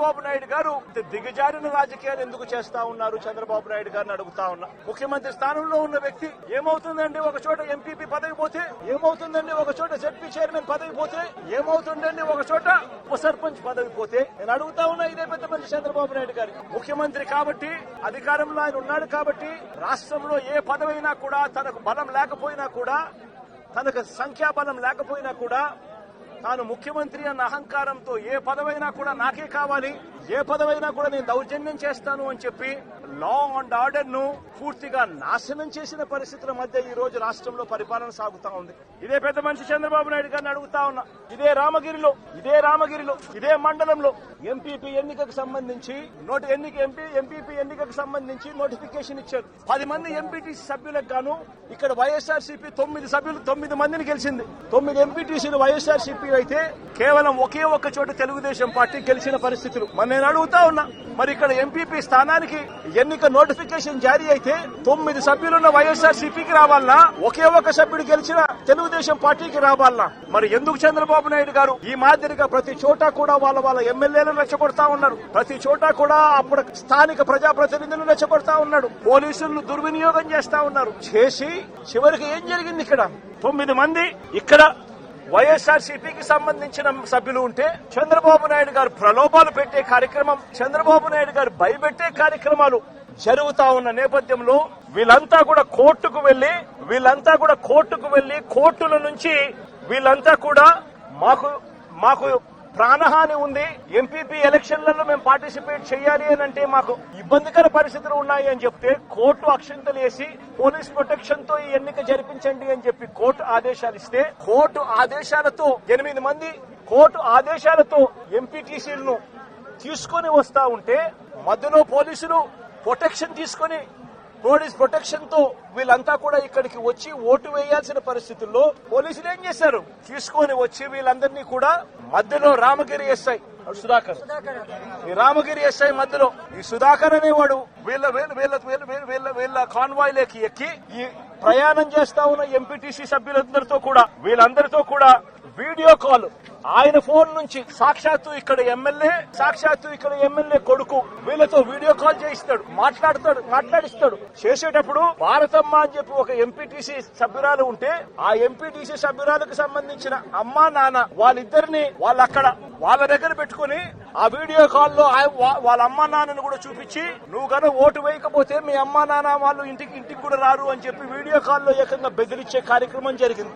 చంద్రబాబు నాయుడు గారు దిగజారిన రాజకీయాలు ఎందుకు చేస్తా ఉన్నారు చంద్రబాబు నాయుడు గారిని అడుగుతా ఉన్నా. ముఖ్యమంత్రి స్థానంలో ఉన్న వ్యక్తి ఏమవుతుందండి ఒక చోట ఎంపీపీ పదవి పోతే, ఏమవుతుందండి ఒక చోట జడ్పీ చైర్మన్ పదవి పోతే, ఏమవుతుందండి ఒక చోట ఉప సర్పంచ్ పదవి పోతే? నేను అడుగుతా ఉన్నా ఇదే పెద్ద మనిషి చంద్రబాబు నాయుడు గారి. ముఖ్యమంత్రి కాబట్టి, అధికారంలో ఆయన ఉన్నాడు కాబట్టి, రాష్ట్రంలో ఏ పదవైనా కూడా తనకు బలం లేకపోయినా కూడా, తనకు సంఖ్యాబలం లేకపోయినా కూడా, తాను ముఖ్యమంత్రి అన్న అహంకారంతో ఏ పదవైనా కూడా నాకే కావాలి, ఏ పదవైనా కూడా నేను దౌర్జన్యం చేస్తాను అని చెప్పి లా అండ్ ఆర్డర్ ను పూర్తిగా నాశనం చేసిన పరిస్థితుల మధ్య ఈ రోజు రాష్ట్రంలో పరిపాలన సాగుతా ఉంది. ఇదే పెద్ద మనిషి చంద్రబాబు నాయుడు గారిని అడుగుతా ఉన్నా. ఇదే రామగిరిలో ఇదే మండలంలో ఎంపీపీ ఎన్నికకు సంబంధించి ఎంపీపీ ఎన్నికకు సంబంధించి నోటిఫికేషన్ ఇచ్చారు. 10 మంది ఎంపీటీసీ సభ్యులకు గాను ఇక్కడ వైఎస్ఆర్సీపీ 9 మందిని గెలిచింది. 9 ఎంపీటీసీలు వైఎస్ఆర్సీపీ అయితే కేవలం ఒకే ఒక్క చోట తెలుగుదేశం పార్టీ గెలిచిన పరిస్థితులు. నేను అడుగుతా ఉన్నా, మరి ఇక్కడ ఎంపీపీ స్థానానికి ఎన్నిక నోటిఫికేషన్ జారీ అయితే 9 సభ్యులున్న వైఎస్ఆర్సీపీకి రావాలనా, ఒకే ఒక్క సభ్యుడు గెలిచిన తెలుగుదేశం పార్టీకి రావాలనా? మరి ఎందుకు చంద్రబాబు నాయుడు గారు ఈ మాదిరిగా ప్రతి చోట కూడా వాళ్ళ ఎమ్మెల్యేలను రెచ్చగొడతా ఉన్నారు, ప్రతి చోట కూడా అప్పుడు స్థానిక ప్రజాప్రతినిధులను రెచ్చగొడతా ఉన్నాడు, పోలీసులను దుర్వినియోగం చేస్తా ఉన్నారు. చేసి చివరికి ఏం జరిగింది? ఇక్కడ 9 మంది ఇక్కడ వైఎస్ఆర్సీపీకి సంబంధించిన సభ్యులు ఉంటే చంద్రబాబు నాయుడు గారు ప్రలోభాలు పెట్టే కార్యక్రమం, చంద్రబాబు నాయుడు గారు భయపెట్టే కార్యక్రమాలు జరుగుతా ఉన్న నేపథ్యంలో వీళ్ళంతా కూడా కోర్టుకు వెళ్లి కోర్టుల నుంచి వీళ్ళంతా కూడా మాకు ప్రాణహాని ఉంది, ఎంపీపీ ఎలక్షన్లలో మేము పార్టిసిపేట్ చేయాలి అని అంటే మాకు ఇబ్బందికర పరిస్థితులు ఉన్నాయి అని చెప్తే కోర్టు అక్షింతలు వేసి పోలీస్ ప్రొటెక్షన్ తో ఈ ఎన్నిక జరిపించండి అని చెప్పి కోర్టు ఆదేశాలు ఇస్తే, కోర్టు ఆదేశాలతో 8 మంది కోర్టు ఆదేశాలతో ఎంపీటీసీలను తీసుకొని వస్తా ఉంటే మధ్యలో పోలీసులు ప్రొటెక్షన్ తీసుకొని పోలీస్ ప్రొటెక్షన్ తో వీళ్ళంతా కూడా ఇక్కడికి వచ్చి ఓటు వేయాల్సిన పరిస్థితుల్లో పోలీసులు ఏం చేశారు? తీసుకొని వచ్చి వీళ్ళందరినీ కూడా మధ్యలో రామగిరి ఎస్ఐ సుధాకర్, ఈ రామగిరి ఎస్ఐ మధ్యలో ఈ సుధాకర్ అనేవాడు వీళ్ళ కాన్వాయ్లోకి ఎక్కి ఈ ప్రయాణం చేస్తా ఉన్న ఎంపీటీసీ సభ్యులందరితో కూడా వీడియో కాల్ ఆయన ఫోన్ నుంచి సాక్షాత్తు ఇక్కడ ఎమ్మెల్యే కొడుకు వీళ్ళతో వీడియో కాల్ చేయిస్తాడు, మాట్లాడిస్తాడు. చేసేటప్పుడు భారతమ్మ అని చెప్పి ఒక ఎంపీటీసీ సభ్యురాలు ఉంటే ఆ ఎంపీటీసీ సభ్యురాలకు సంబంధించిన అమ్మా నాన్న వాళ్ళిద్దరిని వాళ్ళ దగ్గర పెట్టుకుని ఆ వీడియో కాల్లో వాళ్ళ అమ్మా నాన్నను కూడా చూపించి, నువ్వు గనక ఓటు వేయకపోతే మీ అమ్మా నాన్న వాళ్ళు ఇంటికి కూడా రారు అని చెప్పి వీడియో కాల్లో ఏకంగా బెదిరించే కార్యక్రమం జరిగింది.